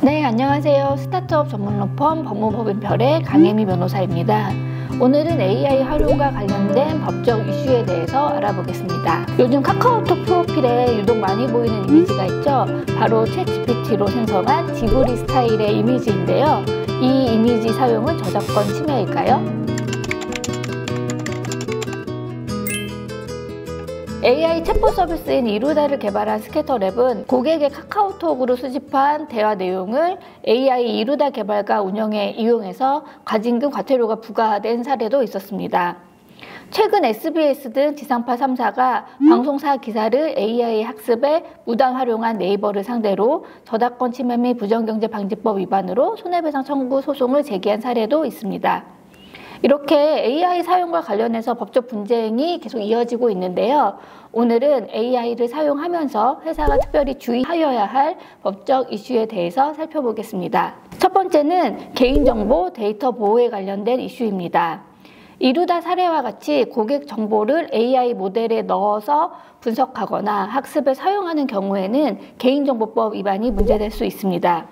네, 안녕하세요. 스타트업 전문 로펌 법무법인별의 강혜미 변호사입니다. 오늘은 AI 활용과 관련된 법적 이슈에 대해서 알아보겠습니다. 요즘 카카오톡 프로필에 유독 많이 보이는 이미지가 있죠. 바로 챗GPT로 생성한 지브리 스타일의 이미지인데요. 이 이미지 사용은 저작권 침해일까요? AI 챗봇 서비스인 이루다를 개발한 스캐터랩은 고객의 카카오톡으로 수집한 대화 내용을 AI 이루다 개발과 운영에 이용해서 과징금 과태료가 부과된 사례도 있었습니다. 최근 SBS 등 지상파 3사가 방송사 기사를 AI 학습에 무단 활용한 네이버를 상대로 저작권 침해 및 부정경제방지법 위반으로 손해배상 청구 소송을 제기한 사례도 있습니다. 이렇게 AI 사용과 관련해서 법적 분쟁이 계속 이어지고 있는데요. 오늘은 AI를 사용하면서 회사가 특별히 주의하여야 할 법적 이슈에 대해서 살펴보겠습니다. 첫 번째는 개인정보 데이터 보호에 관련된 이슈입니다. 이루다 사례와 같이 고객 정보를 AI 모델에 넣어서 분석하거나 학습에 사용하는 경우에는 개인정보법 위반이 문제될 수 있습니다.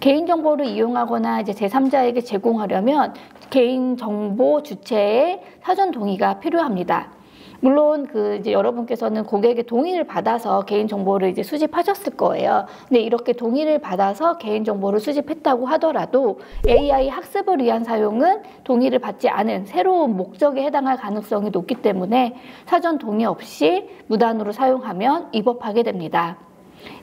개인정보를 이용하거나 제3자에게 제공하려면 개인정보 주체의 사전 동의가 필요합니다. 물론 여러분께서는 고객의 동의를 받아서 개인정보를 수집하셨을 거예요. 근데 이렇게 동의를 받아서 개인정보를 수집했다고 하더라도 AI 학습을 위한 사용은 동의를 받지 않은 새로운 목적에 해당할 가능성이 높기 때문에 사전 동의 없이 무단으로 사용하면 위법하게 됩니다.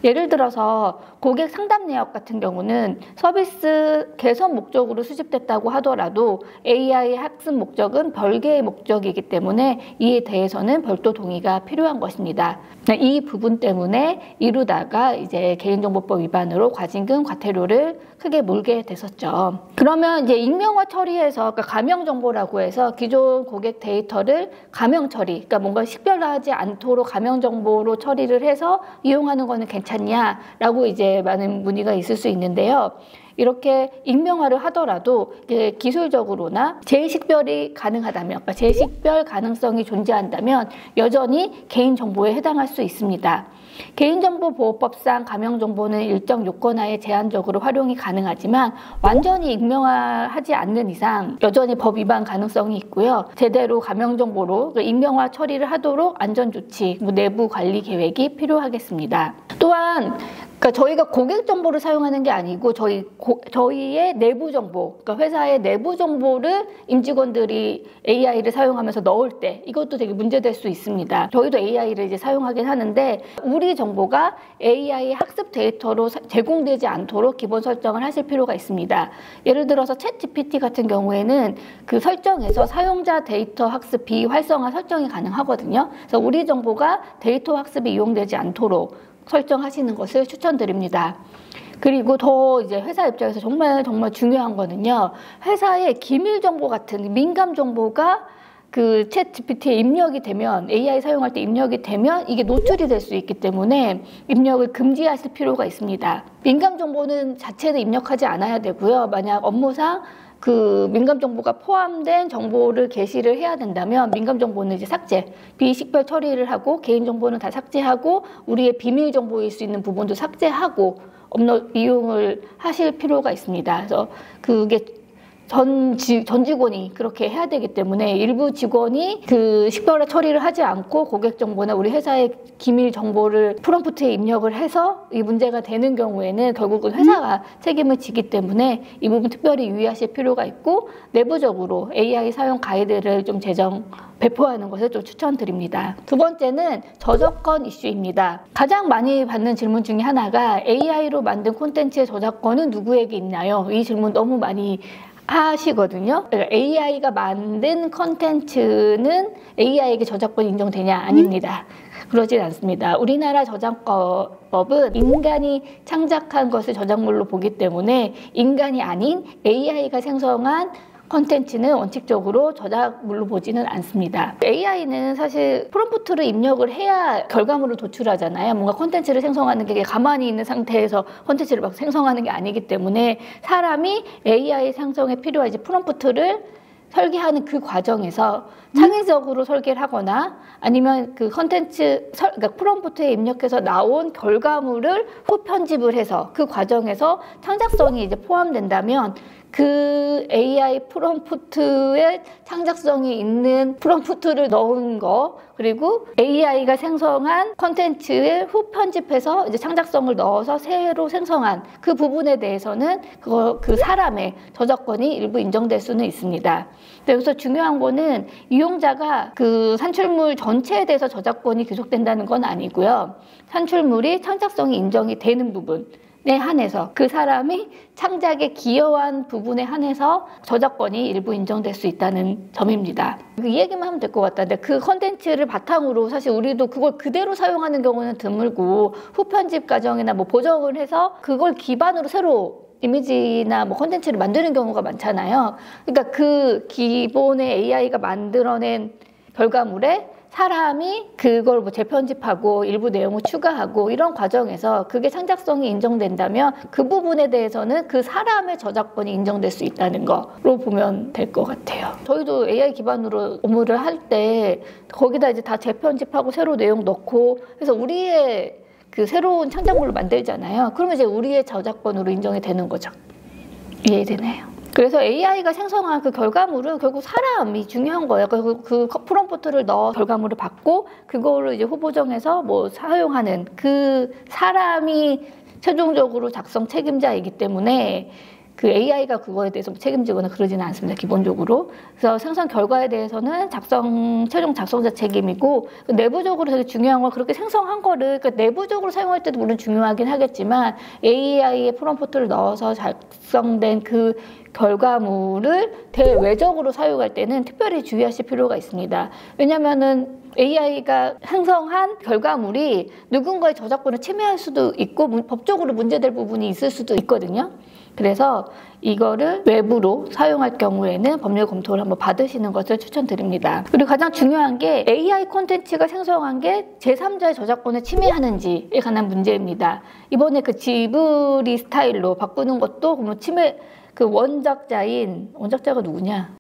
예를 들어서 고객 상담 내역 같은 경우는 서비스 개선 목적으로 수집됐다고 하더라도 AI 학습 목적은 별개의 목적이기 때문에 이에 대해서는 별도 동의가 필요한 것입니다. 이 부분 때문에 이루다가 개인정보법 위반으로 과징금 과태료를 크게 물게 됐었죠. 그러면 익명화 처리해서 가명 정보라고 해서 기존 고객 데이터를 가명 처리, 그러니까 뭔가 식별하지 않도록 가명 정보로 처리를 해서 이용하는 거는 괜찮냐라고 많은 문의가 있을 수 있는데요. 이렇게 익명화를 하더라도 기술적으로나 재식별이 가능하다면, 그러니까 재식별 가능성이 존재한다면 여전히 개인정보에 해당할 수 있습니다. 개인정보보호법상 가명정보는 일정 요건하에 제한적으로 활용이 가능하지만 완전히 익명화하지 않는 이상 여전히 법 위반 가능성이 있고요. 제대로 가명정보로 익명화 처리를 하도록 안전조치, 내부 관리 계획이 필요하겠습니다. 또한 저희가 고객 정보를 사용하는 게 아니고 저희의 내부 정보, 그러니까 회사의 내부 정보를 임직원들이 AI를 사용하면서 넣을 때 이것도 되게 문제될 수 있습니다. 저희도 AI를 사용하긴 하는데 우리 정보가 AI 학습 데이터로 제공되지 않도록 기본 설정을 하실 필요가 있습니다. 예를 들어서 챗GPT 같은 경우에는 그 설정에서 사용자 데이터 학습 비활성화 설정이 가능하거든요. 그래서 우리 정보가 데이터 학습이 이용되지 않도록 설정하시는 것을 추천드립니다. 그리고 더 회사 입장에서 정말 중요한 거는요. 회사의 기밀 정보 같은 민감 정보가 그 챗 GPT에 입력이 되면 AI 사용할 때 입력이 되면 이게 노출이 될 수 있기 때문에 입력을 금지하실 필요가 있습니다. 민감 정보는 자체는 입력하지 않아야 되고요. 만약 업무상 그 민감 정보가 포함된 정보를 게시를 해야 된다면 민감 정보는 삭제, 비식별 처리를 하고 개인 정보는 다 삭제하고 우리의 비밀 정보일 수 있는 부분도 삭제하고 이용을 하실 필요가 있습니다. 그래서 그게 전 직원이 그렇게 해야 되기 때문에 일부 직원이 그 식별화 처리를 하지 않고 고객 정보나 우리 회사의 기밀 정보를 프롬프트에 입력을 해서 이 문제가 되는 경우에는 결국은 회사가 책임을 지기 때문에 이 부분 특별히 유의하실 필요가 있고 내부적으로 AI 사용 가이드를 좀 배포하는 것을 좀 추천드립니다. 두 번째는 저작권 이슈입니다. 가장 많이 받는 질문 중에 하나가 AI로 만든 콘텐츠의 저작권은 누구에게 있나요? 이 질문 너무 많이 하시거든요. 그러니까 AI가 만든 컨텐츠는 AI에게 저작권 인정되냐? 아닙니다. 그러진 않습니다. 우리나라 저작권법은 인간이 창작한 것을 저작물로 보기 때문에 인간이 아닌 AI가 생성한 컨텐츠는 원칙적으로 저작물로 보지는 않습니다. AI는 사실 프롬프트를 입력을 해야 결과물을 도출하잖아요. 뭔가 컨텐츠를 생성하는 게 가만히 있는 상태에서 컨텐츠를 막 생성하는 게 아니기 때문에 사람이 AI 생성에 필요한 프롬프트를 설계하는 그 과정에서 창의적으로 설계를 하거나 아니면 그 컨텐츠, 그러니까 프롬프트에 입력해서 나온 결과물을 후편집을 해서 그 과정에서 창작성이 이제 포함된다면 그 AI 프롬프트에 창작성이 있는 프롬프트를 넣은 거, 그리고 AI가 생성한 컨텐츠에 후편집해서 이제 창작성을 넣어서 새로 생성한 그 부분에 대해서는 그 사람의 저작권이 일부 인정될 수는 있습니다. 여기서 중요한 거는 이용자가 그 산출물 전체에 대해서 저작권이 귀속된다는 건 아니고요. 산출물이 창작성이 인정이 되는 부분에 한해서 그 사람이 창작에 기여한 부분에 한해서 저작권이 일부 인정될 수 있다는 점입니다. 이 얘기만 하면 될 것 같다는데 그 컨텐츠를 바탕으로 사실 우리도 그걸 그대로 사용하는 경우는 드물고 후편집 과정이나 뭐 보정을 해서 그걸 기반으로 새로 이미지나 뭐 컨텐츠를 만드는 경우가 많잖아요. 그러니까 그 기본의 AI가 만들어낸 결과물에 사람이 그걸 뭐 재편집하고 일부 내용을 추가하고 이런 과정에서 그게 창작성이 인정된다면 그 부분에 대해서는 그 사람의 저작권이 인정될 수 있다는 거로 보면 될 것 같아요. 저희도 AI 기반으로 업무를 할 때 거기다 이제 다 재편집하고 새로 내용 넣고 해서 우리의 그 새로운 창작물을 만들잖아요. 그러면 이제 우리의 저작권으로 인정이 되는 거죠. 이해되나요? 그래서 AI가 생성한 그 결과물은 결국 사람이 중요한 거예요. 그 프롬프트를 넣어 결과물을 받고 그거를 이제 후보정해서 뭐 사용하는 그 사람이 최종적으로 작성 책임자이기 때문에 그 AI가 그거에 대해서 책임지거나 그러지는 않습니다. 기본적으로. 그래서 생성 결과에 대해서는 최종 작성자 책임이고 내부적으로 되게 중요한 건 그렇게 생성한 거를 그러니까 내부적으로 사용할 때도 물론 중요하긴 하겠지만 AI의 프롬프트를 넣어서 작성된 그 결과물을 대외적으로 사용할 때는 특별히 주의하실 필요가 있습니다. 왜냐면은 AI가 생성한 결과물이 누군가의 저작권을 침해할 수도 있고 법적으로 문제될 부분이 있을 수도 있거든요. 그래서 이거를 외부로 사용할 경우에는 법률 검토를 한번 받으시는 것을 추천드립니다. 그리고 가장 중요한 게 AI 콘텐츠가 생성한 게 제3자의 저작권을 침해하는지에 관한 문제입니다. 이번에 그 지브리 스타일로 바꾸는 것도 그 원작자가 누구냐?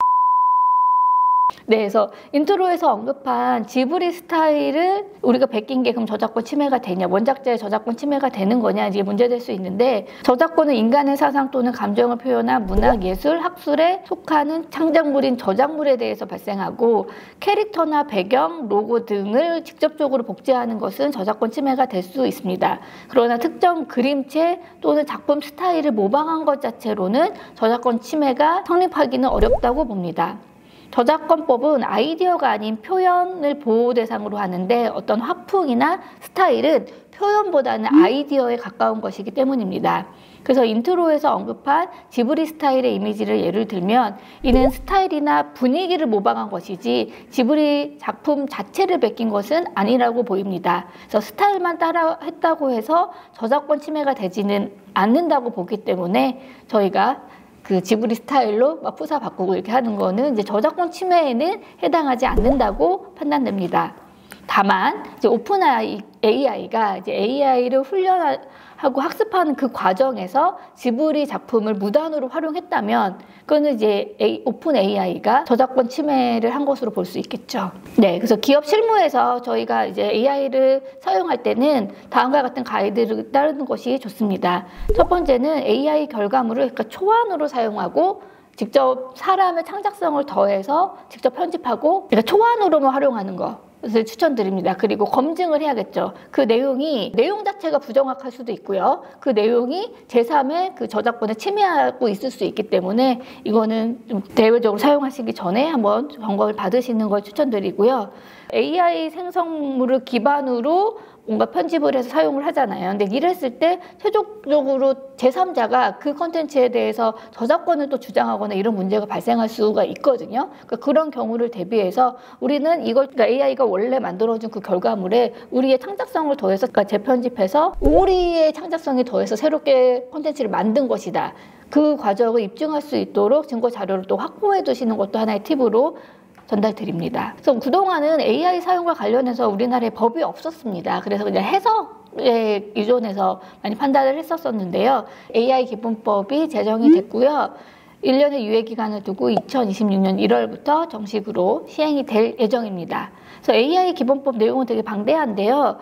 네, 그래서 인트로에서 언급한 지브리 스타일을 우리가 베낀 게 그럼 저작권 침해가 되냐, 원작자의 저작권 침해가 되는 거냐 이게 문제될 수 있는데 저작권은 인간의 사상 또는 감정을 표현한 문학, 예술, 학술에 속하는 창작물인 저작물에 대해서 발생하고 캐릭터나 배경, 로고 등을 직접적으로 복제하는 것은 저작권 침해가 될 수 있습니다. 그러나 특정 그림체 또는 작품 스타일을 모방한 것 자체로는 저작권 침해가 성립하기는 어렵다고 봅니다. 저작권법은 아이디어가 아닌 표현을 보호 대상으로 하는데 어떤 화풍이나 스타일은 표현보다는 아이디어에 가까운 것이기 때문입니다. 그래서 인트로에서 언급한 지브리 스타일의 이미지를 예를 들면 이는 스타일이나 분위기를 모방한 것이지 지브리 작품 자체를 베낀 것은 아니라고 보입니다. 그래서 스타일만 따라 했다고 해서 저작권 침해가 되지는 않는다고 보기 때문에 저희가 그 지브리 스타일로 막 푸사 바꾸고 이렇게 하는 거는 이제 저작권 침해에는 해당하지 않는다고 판단됩니다. 다만 이제 오픈 AI가 이제 AI를 훈련하고 학습하는 그 과정에서 지브리 작품을 무단으로 활용했다면 그거는 이제 오픈 AI가 저작권 침해를 한 것으로 볼 수 있겠죠. 네, 그래서 기업 실무에서 저희가 이제 AI를 사용할 때는 다음과 같은 가이드를 따르는 것이 좋습니다. 첫 번째는 AI 결과물을 그러니까 초안으로 사용하고 직접 사람의 창작성을 더해서 직접 편집하고 그러니까 초안으로만 활용하는 거. 그래서 추천드립니다. 그리고 검증을 해야겠죠. 그 내용 자체가 부정확할 수도 있고요. 그 내용이 제3의 그 저작권을 침해하고 있을 수 있기 때문에 이거는 좀 대외적으로 사용하시기 전에 한번 점검을 받으시는 걸 추천드리고요. AI 생성물을 기반으로 뭔가 편집을 해서 사용을 하잖아요. 근데 이랬을 때 최종적으로 제3자가 그 컨텐츠에 대해서 저작권을 또 주장하거나 이런 문제가 발생할 수가 있거든요. 그러니까 그런 경우를 대비해서 우리는 그러니까 AI가 원래 만들어준 그 결과물에 우리의 창작성을 더해서 그러니까 재편집해서 우리의 창작성이 더해서 새롭게 컨텐츠를 만든 것이다. 그 과정을 입증할 수 있도록 증거 자료를 또 확보해 두시는 것도 하나의 팁으로 전달드립니다. 그래서 그동안은 AI 사용과 관련해서 우리나라에 법이 없었습니다. 그래서 그냥 해석에 의존해서 많이 판단을 했었는데요. AI 기본법이 제정이 됐고요. 1년의 유예 기간을 두고 2026년 1월부터 정식으로 시행이 될 예정입니다. 그래서 AI 기본법 내용은 되게 방대한데요.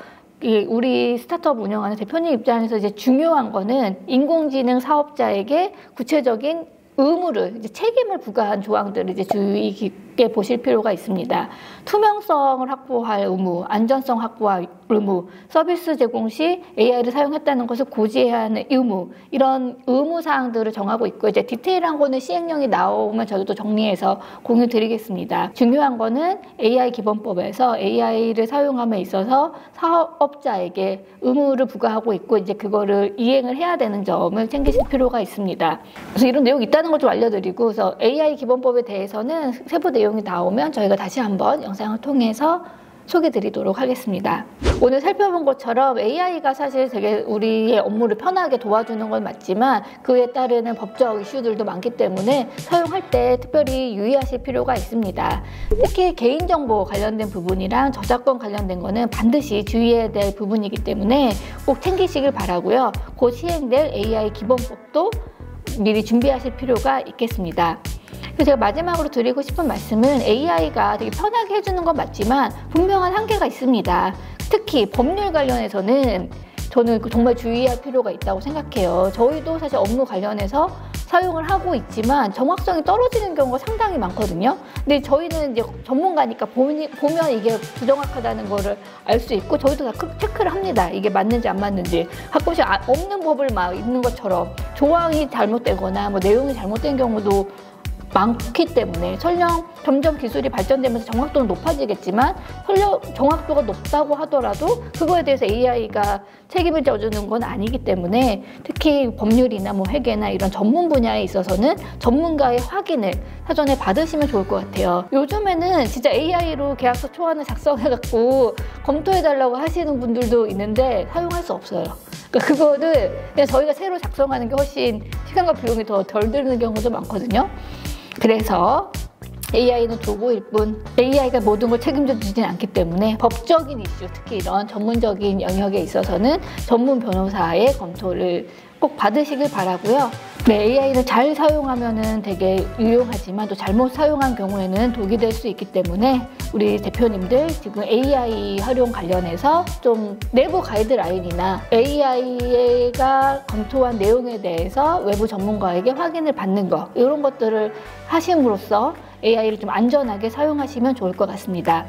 우리 스타트업 운영하는 대표님 입장에서 이제 중요한 거는 인공지능 사업자에게 구체적인 의무를, 이제 책임을 부과한 조항들을 이제 주의 깊게 보실 필요가 있습니다. 투명성을 확보할 의무, 안전성 확보할 의무, 서비스 제공 시 AI를 사용했다는 것을 고지해야 하는 의무, 이런 의무 사항들을 정하고 있고, 이제 디테일한 거는 시행령이 나오면 저도 정리해서 공유 드리겠습니다. 중요한 거는 AI 기본법에서 AI를 사용함에 있어서 사업자에게 의무를 부과하고 있고, 이제 그거를 이행을 해야 되는 점을 챙기실 필요가 있습니다. 그래서 이런 내용이 있다는 걸 좀 알려드리고, 그래서 AI 기본법에 대해서는 세부 내용이 나오면 저희가 다시 한번 영상을 통해서 소개드리도록 하겠습니다. 오늘 살펴본 것처럼 AI가 사실 되게 우리의 업무를 편하게 도와주는 건 맞지만 그에 따르는 법적 이슈들도 많기 때문에 사용할 때 특별히 유의하실 필요가 있습니다. 특히 개인정보 관련된 부분이랑 저작권 관련된 거는 반드시 주의해야 될 부분이기 때문에 꼭 챙기시길 바라고요. 곧 시행될 AI 기본법도 미리 준비하실 필요가 있겠습니다. 그래서 제가 마지막으로 드리고 싶은 말씀은 AI가 되게 편하게 해주는 건 맞지만 분명한 한계가 있습니다. 특히 법률 관련해서는 저는 정말 주의할 필요가 있다고 생각해요. 저희도 사실 업무 관련해서 사용을 하고 있지만 정확성이 떨어지는 경우가 상당히 많거든요. 근데 저희는 이제 전문가니까 보면 이게 부정확하다는 거를 알 수 있고 저희도 다 체크를 합니다. 이게 맞는지 안 맞는지. 가끔씩 없는 법을 막 읽는 것처럼 조항이 잘못되거나 뭐 내용이 잘못된 경우도 많기 때문에 설령 점점 기술이 발전되면서 정확도는 높아지겠지만 설령 정확도가 높다고 하더라도 그거에 대해서 AI가 책임을 져주는 건 아니기 때문에 특히 법률이나 뭐 회계나 이런 전문 분야에 있어서는 전문가의 확인을 사전에 받으시면 좋을 것 같아요. 요즘에는 진짜 AI로 계약서 초안을 작성해갖고 검토해달라고 하시는 분들도 있는데 사용할 수 없어요. 그러니까 그거를 그냥 저희가 새로 작성하는 게 훨씬 시간과 비용이 더 덜 드는 경우도 많거든요. 그래서 AI는 도구일 뿐 AI가 모든 걸 책임져 주진 않기 때문에 법적인 이슈, 특히 이런 전문적인 영역에 있어서는 전문 변호사의 검토를 꼭 받으시길 바라고요. 네, AI를 잘 사용하면은 되게 유용하지만 또 잘못 사용한 경우에는 독이 될 수 있기 때문에 우리 대표님들 지금 AI 활용 관련해서 좀 내부 가이드라인이나 AI가 검토한 내용에 대해서 외부 전문가에게 확인을 받는 거 이런 것들을 하심으로써 AI를 좀 안전하게 사용하시면 좋을 것 같습니다.